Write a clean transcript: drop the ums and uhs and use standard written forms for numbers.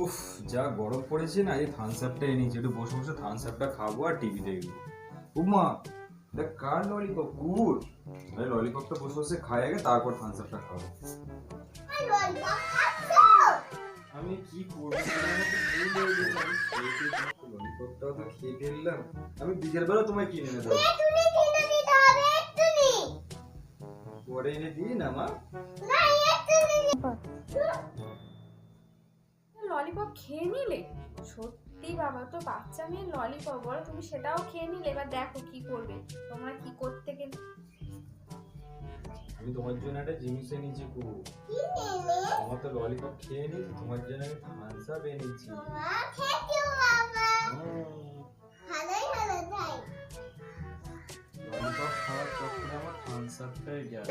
উফ, যা গরম পড়েছে না, এই থামস আপটা এনেছি, একটু বসে বসে থামস আপটা খাবো আর টিভি দেখবো। উমা, দেখ কার ললিপপ, কুকুর। এই ললিপপটা বসে বসে খাই আগে, তারপর থামস আপটা খাবো। আমি কি করবো, ললিপপটাও তো খেয়ে ফেললাম। আমি বিকেল বেলা তোমায় কিনে এনে দেবো। পরে এনে দিই না মা। ললিপপ খেয়ে নিলে? সত্যি বাবা, তো বাচ্চা মেয়ে ললিপপ বলো, তুমি সেটাও খেয়ে নিলে। এবার দেখো কি করবে, তোমরা কি করতে গেলে। আমি তোমার জন্য একটা জিনিস এনেছি কু। আমার তো ললিপপ খেয়ে নিয়েছি, তোমার জন্য আমি থামস আপ এনেছি। ললিপপ খাওয়ার চক্করে আমার থামস আপটাই গেল।